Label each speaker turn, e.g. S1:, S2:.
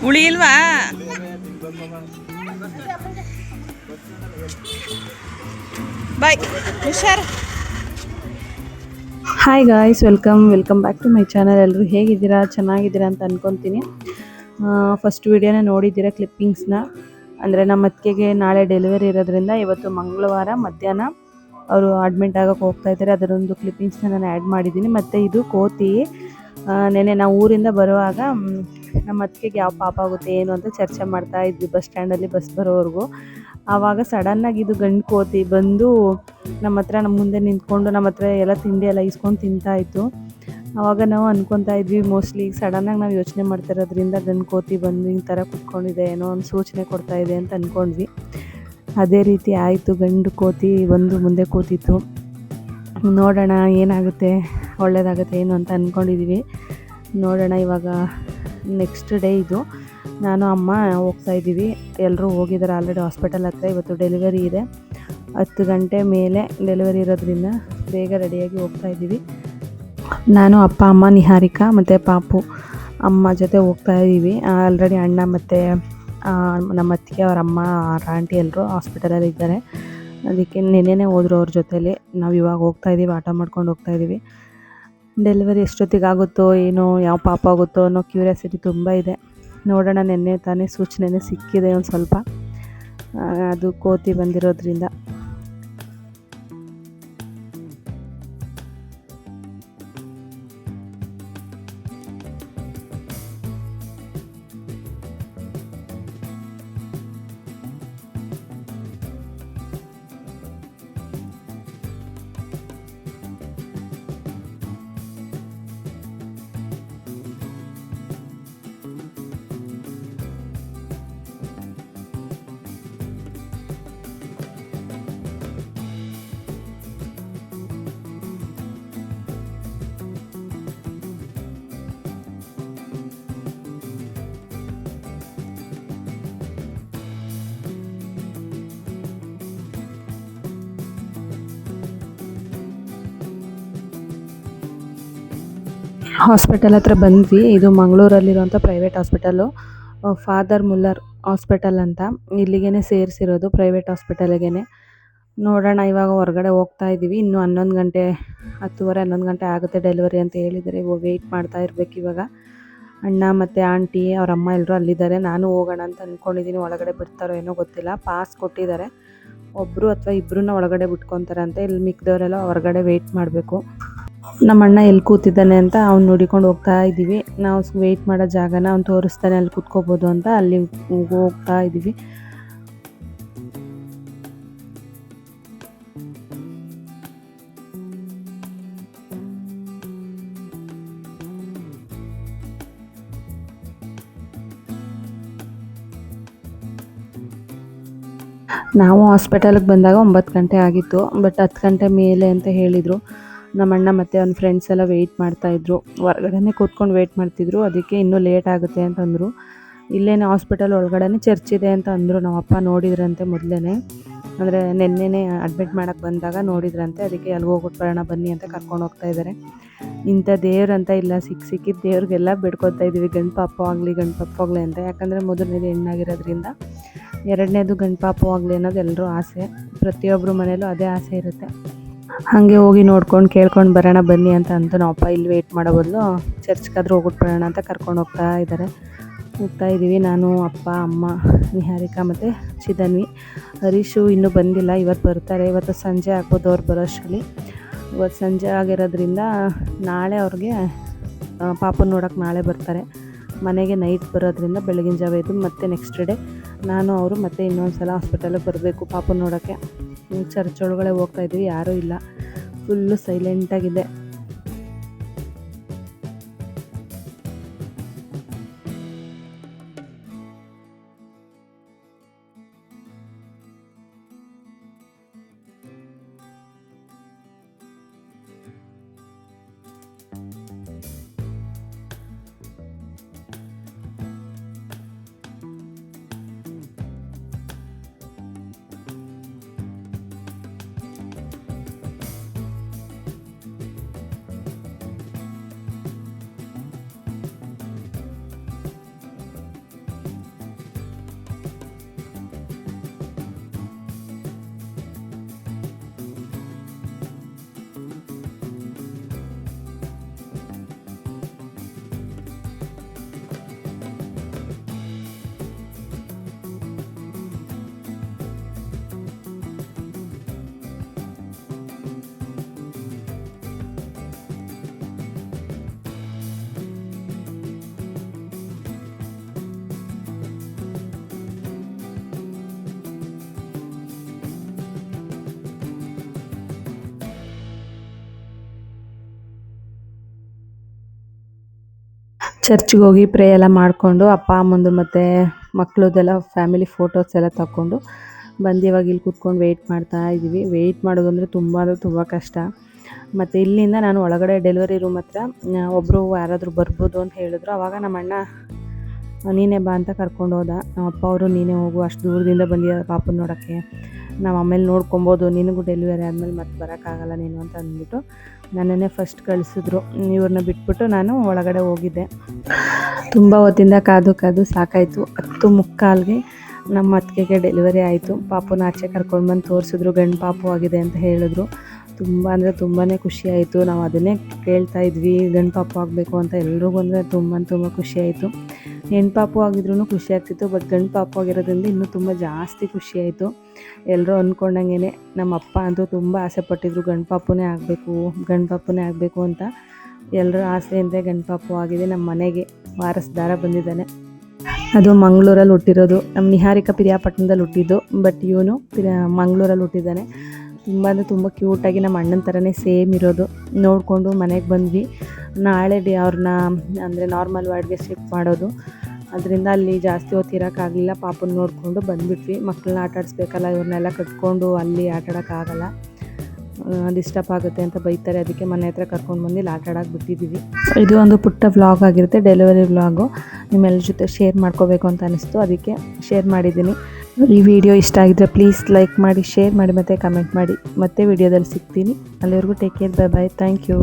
S1: ಹುಳಿ ಇಲ್ವಾ? ಬಾಯ್, ಹುಷಾರ್.
S2: Hi guys, welcome back to my channel. ಎಲ್ಲರೂ ಹೇಗಿದ್ದೀರಾ? ಚೆನ್ನಾಗಿದ್ದೀರಾ ಅಂತ ಅಂದ್ಕೊತೀನಿ. ಫಸ್ಟ್ ವಿಡಿಯೋನ ನೋಡಿದ್ದೀರಾ, ಕ್ಲಿಪ್ಪಿಂಗ್ಸ್ನ. ಅಂದರೆ ನಮ್ಮ ಅತ್ತಿಗೆಗೆ ನಾಳೆ ಡೆಲಿವರಿ ಇರೋದ್ರಿಂದ ಇವತ್ತು ಮಂಗಳವಾರ ಮಧ್ಯಾಹ್ನ ಅವರು ಅಡ್ಮಿಟ್ ಆಗೋಕ್ಕೆ ಹೋಗ್ತಾ ಇದ್ದಾರೆ. ಅದರೊಂದು ಕ್ಲಿಪ್ಪಿಂಗ್ಸ್ನ ನಾನು ಆ್ಯಡ್ ಮಾಡಿದ್ದೀನಿ. ಮತ್ತು ಇದು ಕೋತಿ. ನೆನ್ನೆ ನಾವು ಊರಿಂದ ಬರುವಾಗ ನಮ್ಮ ಅತ್ತಿಗೆಗೆ ಯಾವ ಪಾಪ ಆಗುತ್ತೆ ಏನು ಅಂತ ಚರ್ಚೆ ಮಾಡ್ತಾ ಇದ್ವಿ ಬಸ್ ಸ್ಟ್ಯಾಂಡಲ್ಲಿ, ಬಸ್ ಬರೋವರೆಗೂ. ಆವಾಗ ಸಡನ್ನಾಗಿ ಇದು ಗಂಡು ಕೋತಿ ಬಂದು ನಮ್ಮ ಮುಂದೆ ನಿಂತ್ಕೊಂಡು ನಮ್ಮ ಹತ್ರ ಎಲ್ಲ ತಿಂಡಿ ಎಲ್ಲ ಇಸ್ಕೊಂಡು ತಿಂತಾಯಿತ್ತು. ಆವಾಗ ನಾವು ಅಂದ್ಕೊತಾ ಇದ್ವಿ, ಮೋಸ್ಟ್ಲಿ ಸಡನ್ನಾಗಿ ನಾವು ಯೋಚನೆ ಮಾಡ್ತಿರೋದ್ರಿಂದ ಗಂಡು ಕೋತಿ ಬಂದು ಈ ಥರ ಕುತ್ಕೊಂಡಿದೆ, ಏನೋ ಒಂದು ಸೂಚನೆ ಕೊಡ್ತಾ ಇದೆ ಅಂತ ಅಂದ್ಕೊಂಡ್ವಿ. ಅದೇ ರೀತಿ ಆಯಿತು. ಗಂಡು ಕೋತಿ ಬಂದು ಮುಂದೆ ಕೂತಿತ್ತು. ನೋಡೋಣ ಏನಾಗುತ್ತೆ, ಒಳ್ಳೆಯದಾಗುತ್ತೆ ಏನು ಅಂತ ಅಂದ್ಕೊಂಡಿದ್ದೀವಿ. ನೋಡೋಣ. ಇವಾಗ ನೆಕ್ಸ್ಟ್ ಡೇ ಇದು. ನಾನು ಅಮ್ಮ ಹೋಗ್ತಾಯಿದ್ದೀವಿ. ಎಲ್ಲರೂ ಹೋಗಿದ್ದಾರೆ ಆಲ್ರೆಡಿ ಹಾಸ್ಪಿಟಲ್ ಹತ್ರ. ಇವತ್ತು ಡೆಲಿವರಿ ಇದೆ, 10 ಗಂಟೆ ಮೇಲೆ ಡೆಲಿವರಿ ಇರೋದ್ರಿಂದ ಬೇಗ ರೆಡಿಯಾಗಿ ಹೋಗ್ತಾಯಿದ್ದೀವಿ. ನಾನು ಅಪ್ಪ, ಅಮ್ಮ, ನಿಹಾರಿಕಾ ಮತ್ತು ಪಾಪು ಅಮ್ಮ ಜೊತೆ ಹೋಗ್ತಾಯಿದ್ದೀವಿ. ಆಲ್ರೆಡಿ ಅಣ್ಣ ಮತ್ತು ನಮ್ಮ ಅತ್ತಿಗೆ, ಅವ್ರ ಅಮ್ಮ, ಅವ್ರ ಆಂಟಿ ಎಲ್ಲರೂ ಹಾಸ್ಪಿಟಲಲ್ಲಿ ಇದ್ದಾರೆ. ಅದಕ್ಕೆ ನೆನ್ನೆನೇ ಹೋದ್ರು ಅವ್ರ ಜೊತೇಲಿ. ನಾವು ಇವಾಗ ಹೋಗ್ತಾಯಿದ್ದೀವಿ, ಆಟೋ ಮಾಡ್ಕೊಂಡು ಹೋಗ್ತಾಯಿದ್ದೀವಿ. ಡೆಲಿವರಿ ಎಷ್ಟೊತ್ತಿಗಾಗುತ್ತೋ ಏನೋ, ಯಾವ ಪಾಪ ಆಗುತ್ತೋ ಅನ್ನೋ ಕ್ಯೂರಿಯಾಸಿಟಿ ತುಂಬ ಇದೆ. ನೋಡೋಣ. ನೆನ್ನೆ ತಾನೇ ಸೂಚನೆನೇ ಸಿಕ್ಕಿದೆ ಒಂದು ಸ್ವಲ್ಪ, ಅದು ಕೋತಿ ಬಂದಿರೋದ್ರಿಂದ. ಹಾಸ್ಪಿಟಲ್ ಹತ್ರ ಬಂದ್ವಿ. ಇದು ಮಂಗಳೂರಲ್ಲಿರುವಂಥ private hospital, father Muller hospital ಅಂತ. ಇಲ್ಲಿಗೇ ಸೇರಿಸಿರೋದು, ಪ್ರೈವೇಟ್ ಹಾಸ್ಪಿಟಲ್ಗೇ. ನೋಡೋಣ. ಇವಾಗ ಹೊರಗಡೆ ಹೋಗ್ತಾ ಇದ್ದೀವಿ. ಇನ್ನೂ 11 ಗಂಟೆ, 10:30, 11 ಗಂಟೆ ಆಗುತ್ತೆ ಡೆಲಿವರಿ ಅಂತ ಹೇಳಿದರೆ. ವೆಯ್ಟ್ ಮಾಡ್ತಾ ಇರಬೇಕು ಇವಾಗ. ಅಣ್ಣ ಮತ್ತು ಆಂಟಿ, ಅವ್ರ ಅಮ್ಮ ಎಲ್ಲರೂ ಅಲ್ಲಿದ್ದಾರೆ. ನಾನು ಹೋಗೋಣ ಅಂತ ಅಂದ್ಕೊಂಡಿದ್ದೀನಿ. ಒಳಗಡೆ ಬಿಡ್ತಾರೋ ಏನೋ ಗೊತ್ತಿಲ್ಲ. ಪಾಸ್ ಕೊಟ್ಟಿದ್ದಾರೆ. ಒಬ್ಬರು ಅಥವಾ ಇಬ್ಬರನ್ನ ಒಳಗಡೆ ಬಿಟ್ಕೊತಾರಂತೆ. ಇಲ್ಲಿ ಮಿಕ್ಕಿದವರೆಲ್ಲ ಹೊರಗಡೆ ವೆಯ್ಟ್ ಮಾಡಬೇಕು. ನಮ್ಮ ಅಣ್ಣ ಎಲ್ಲಿ ಕೂತಿದ್ದಾನೆ ಅಂತ ಅವ್ನು ನೋಡಿಕೊಂಡು ಹೋಗ್ತಾ ಇದ್ದೀವಿ. ನಾವು ವೆಯ್ಟ್ ಮಾಡೋ ಜಾಗನ ಅವ್ನು ತೋರಿಸ್ತಾನೆ, ಅಲ್ಲಿ ಕೂತ್ಕೋಬೋದು ಅಂತ. ಅಲ್ಲಿ ಹೋಗ್ತಾ ಇದ್ದೀವಿ. ನಾವು ಹಾಸ್ಪಿಟಲ್ಗೆ ಬಂದಾಗ 9 ಗಂಟೆ ಆಗಿತ್ತು. ಬಟ್ 10 ಗಂಟೆ ಮೇಲೆ ಅಂತ ಹೇಳಿದರು. ನಮ್ಮ ಅಣ್ಣ ಮತ್ತು ಅವ್ನ ಫ್ರೆಂಡ್ಸ್ ಎಲ್ಲ ವೆಯ್ಟ್ ಮಾಡ್ತಾಯಿದ್ರು. ಹೊರಗಡೆ ಕೂತ್ಕೊಂಡು ವೆಯ್ಟ್ ಮಾಡ್ತಿದ್ರು. ಅದಕ್ಕೆ ಇನ್ನೂ ಲೇಟ್ ಆಗುತ್ತೆ ಅಂತಂದರು. ಇಲ್ಲೇನೇ ಹಾಸ್ಪಿಟಲ್ ಒಳಗಡೆ ಚರ್ಚ್ ಇದೆ ಅಂತ ಅಂದರು. ನಮ್ಮ ಅಪ್ಪ ನೋಡಿದ್ರಂತೆ ಮೊದಲೇ, ಅಂದರೆ ನೆನ್ನೆನೇ ಅಡ್ಮಿಟ್ ಮಾಡೋಕ್ಕೆ ಬಂದಾಗ ನೋಡಿದ್ರಂತೆ. ಅದಕ್ಕೆ ಅಲ್ಲಿಗೆ ಹೋಗ್ಬಿಟ್ಟು ಬರೋಣ ಬನ್ನಿ ಅಂತ ಕರ್ಕೊಂಡು ಹೋಗ್ತಾಯಿದ್ದಾರೆ. ಇಂಥ ದೇವ್ರಂತ ಇಲ್ಲ, ಸಿಕ್ಕಿದ ದೇವ್ರಿಗೆಲ್ಲ ಬಿಡ್ಕೊತಾ ಇದ್ದೀವಿ, ಗಂಡು ಪಾಪು ಆಗಲಿ ಅಂತ. ಯಾಕಂದರೆ ಮೊದಲನೇದು ಹೆಣ್ಣಾಗಿರೋದ್ರಿಂದ, ಎರಡನೇದು ಗಂಡು ಪಾಪು ಆಗಲಿ ಅನ್ನೋದು ಎಲ್ಲರೂ ಆಸೆ. ಪ್ರತಿಯೊಬ್ಬರು ಮನೇಲೂ ಅದೇ ಆಸೆ ಇರುತ್ತೆ. ಹಾಗೆ ಹೋಗಿ ನೋಡ್ಕೊಂಡು ಕೇಳ್ಕೊಂಡು ಬರೋಣ ಬನ್ನಿ ಅಂತ ಅಂದು ನಾವಪ್ಪ ಇಲ್ಲಿ ವೆಯ್ಟ್ ಮಾಡೋ ಬದಲು ಚರ್ಚ್ಗಾದ್ರೂ ಹೋಗ್ಬಿಟ್ಟು ಬರೋಣ ಅಂತ ಕರ್ಕೊಂಡು ಹೋಗ್ತಾ ಇದ್ದೀವಿ. ನಾನು, ಅಪ್ಪ, ಅಮ್ಮ, ನಿಹಾರಿಕಾ ಮತ್ತು ಚಿದನ್ವಿ. ಹರೀಶು ಇನ್ನೂ ಬಂದಿಲ್ಲ, ಇವತ್ತು ಬರ್ತಾರೆ. ಇವತ್ತು ಸಂಜೆ ಆಗ್ಬೋದು ಅವ್ರು ಬರೋಷ್ಟರಲ್ಲಿ. ಇವತ್ತು ಸಂಜೆ ಆಗಿರೋದ್ರಿಂದ ನಾಳೆ ಅವ್ರಿಗೆ ಪಾಪನ ನೋಡೋಕೆ ನಾಳೆ ಬರ್ತಾರೆ. ಮನೆಗೆ ನೈಟ್ ಬರೋದ್ರಿಂದ ಬೆಳಗಿನ ಜಾವ ಇದು. ಮತ್ತು ನೆಕ್ಸ್ಟ್ ಡೇ ನಾನು ಅವರು ಮತ್ತೆ ಇನ್ನೊಂದು ಸಲ ಹಾಸ್ಪಿಟಲಿಗೆ ಬರಬೇಕು ಪಾಪನ ನೋಡೋಕ್ಕೆ. ಚರ್ಚ್ ಒಳಗಡೆ ಹೋಗ್ತಾಯಿದ್ವಿ, ಯಾರೂ ಇಲ್ಲ, ಫುಲ್ಲು ಸೈಲೆಂಟಾಗಿದೆ. ಚರ್ಚ್ಗೆ ಹೋಗಿ ಪ್ರೇ ಎಲ್ಲ ಮಾಡಿಕೊಂಡು ಅಪ್ಪ ಅಮ್ಮಂದು ಮತ್ತು ಮಕ್ಕಳದೆಲ್ಲ ಫ್ಯಾಮಿಲಿ ಫೋಟೋಸ್ ಎಲ್ಲ ತಗೊಂಡು ಬಂದು ಇವಾಗ ಇಲ್ಲಿ ಕೂತ್ಕೊಂಡು ವೆಯ್ಟ್ ಮಾಡ್ತಾ ಇದ್ದೀವಿ. ವೆಯ್ಟ್ ಮಾಡೋದು ಅಂದರೆ ತುಂಬ ಕಷ್ಟ. ಮತ್ತು ಇಲ್ಲಿಂದ ನಾನು ಒಳಗಡೆ ಡೆಲಿವರಿ ರೂಮ್ ಹತ್ರ ಒಬ್ಬರು ಯಾರಾದರೂ ಬರ್ಬೋದು ಅಂತ ಹೇಳಿದ್ರು. ಆವಾಗ ನಮ್ಮ ಅಣ್ಣ ನೀನೇ ಬಾ ಅಂತ ಕರ್ಕೊಂಡು ಹೋದ. ನಮ್ಮ ಅಪ್ಪ ಅವರು ನೀನೇ ಹೋಗು, ಅಷ್ಟು ದೂರದಿಂದ ಬಂದಿದ್ದ ಪಾಪನ ನೋಡೋಕ್ಕೆ, ನಾವು ಆಮೇಲೆ ನೋಡ್ಕೊಬೋದು, ನಿನಗೂ ಡೆಲಿವರಿ ಆದಮೇಲೆ ಮತ್ತೆ ಬರೋಕ್ಕಾಗಲ್ಲ ನೀನು ಅಂತ ಅಂದ್ಬಿಟ್ಟು ನನ್ನನ್ನೇ ಫಸ್ಟ್ ಕಳಿಸಿದ್ರು. ಇವ್ರನ್ನ ಬಿಟ್ಬಿಟ್ಟು ನಾನು ಒಳಗಡೆ ಹೋಗಿದ್ದೆ. ತುಂಬ ಹೊತ್ತಿಂದ ಕಾದು ಸಾಕಾಯಿತು. 10:45ಗೆ ನಮ್ಮ ಅತ್ತಿಗೆಗೆ ಡೆಲಿವರಿ ಆಯಿತು. ಪಾಪುನ ಆಚೆ ಕರ್ಕೊಂಡು ಬಂದು ತೋರಿಸಿದ್ರು, ಗಂಡು ಪಾಪು ಆಗಿದೆ ಅಂತ ಹೇಳಿದ್ರು. ತುಂಬ ಅಂದರೆ ತುಂಬಾ ಖುಷಿಯಾಯಿತು. ನಾವು ಅದನ್ನೇ ಕೇಳ್ತಾ ಇದ್ವಿ, ಗಂಡು ಪಾಪು ಆಗಬೇಕು ಅಂತ. ಎಲ್ರಿಗೂ ಅಂದರೆ ತುಂಬ ಖುಷಿಯಾಯಿತು. ಹೆಣ್ಣು ಪಾಪು ಆಗಿದ್ರೂ ಖುಷಿ ಆಗ್ತಿತ್ತು, ಬಟ್ ಗಂಡು ಪಾಪು ಆಗಿರೋದ್ರಿಂದ ಇನ್ನೂ ತುಂಬ ಜಾಸ್ತಿ ಖುಷಿಯಾಯಿತು. ಎಲ್ಲರೂ ಅಂದ್ಕೊಂಡಂಗೆ ನಮ್ಮ ಅಪ್ಪ ಅಂತೂ ತುಂಬ ಆಸೆ ಪಟ್ಟಿದ್ರು, ಗಂಡು ಪಾಪುನೇ ಆಗಬೇಕು ಅಂತ. ಎಲ್ಲರ ಆಸೆಯಿಂದ ಗಂಡು ಪಾಪು ಆಗಿದೆ. ನಮ್ಮ ಮನೆಗೆ ವಾರಸ್ದಾರ ಬಂದಿದ್ದಾನೆ. ಅದು ಮಂಗಳೂರಲ್ಲಿ ಹುಟ್ಟಿರೋದು. ನಮ್ಮ ನಿಹಾರಿಕಾ ಪಿರಿಯಾಪಟ್ಟಣದಲ್ಲಿ ಹುಟ್ಟಿದ್ದು, ಬಟ್ ಇವನು ಮಂಗಳೂರಲ್ಲಿ ಹುಟ್ಟಿದ್ದಾನೆ. ತುಂಬ ಕ್ಯೂಟಾಗಿ ನಮ್ಮ ಅಣ್ಣನ ಥರನೇ ಸೇಮ್ ಇರೋದು. ನೋಡಿಕೊಂಡು ಮನೆಗೆ ಬಂದ್ವಿ. ನಾಳೆ ಅವ್ರನ್ನ ಅಂದರೆ ನಾರ್ಮಲ್ ವಾರ್ಡ್ಗೆ ಶಿಫ್ಟ್ ಮಾಡೋದು, ಅದರಿಂದ ಅಲ್ಲಿ ಜಾಸ್ತಿ ಹೊತ್ತು ಇರೋಕ್ಕಾಗಲಿಲ್ಲ. ಪಾಪನ ನೋಡಿಕೊಂಡು ಬಂದುಬಿಟ್ವಿ. ಮಕ್ಕಳನ್ನ ಆಟ ಆಡಿಸ್ಬೇಕಲ್ಲ, ಇವ್ರನ್ನೆಲ್ಲ ಕಟ್ಕೊಂಡು ಅಲ್ಲಿ ಆಟ ಆಡೋಕ್ಕಾಗಲ್ಲ, ಡಿಸ್ಟರ್ಬ್ ಆಗುತ್ತೆ ಅಂತ ಬೈತಾರೆ. ಅದಕ್ಕೆ ಮನೆ ಹತ್ರ ಕರ್ಕೊಂಡು ಬಂದು ಇಲ್ಲಿ ಆಟ ಆಡೋಕೆ ಬಿಟ್ಟಿದ್ದೀವಿ. ಇದು ಒಂದು ಪುಟ್ಟ ವ್ಲಾಗ್ ಆಗಿರುತ್ತೆ, ಡೆಲಿವರಿ ವ್ಲಾಗು. ನಿಮ್ಮೆಲ್ಲರ ಜೊತೆ ಶೇರ್ ಮಾಡ್ಕೋಬೇಕು ಅಂತ ಅನಿಸ್ತು, ಅದಕ್ಕೆ ಶೇರ್ ಮಾಡಿದ್ದೀನಿ. ಈ ವಿಡಿಯೋ ಇಷ್ಟ ಆಗಿದ್ರೆ ಪ್ಲೀಸ್ ಲೈಕ್ ಮಾಡಿ, ಶೇರ್ ಮಾಡಿ ಮತ್ತು ಕಮೆಂಟ್ ಮಾಡಿ. ಮತ್ತೆ ವಿಡಿಯೋದಲ್ಲಿ ಸಿಗ್ತೀನಿ. ಅಲ್ಲಿವರೆಗೂ take care, bye bye, thank you.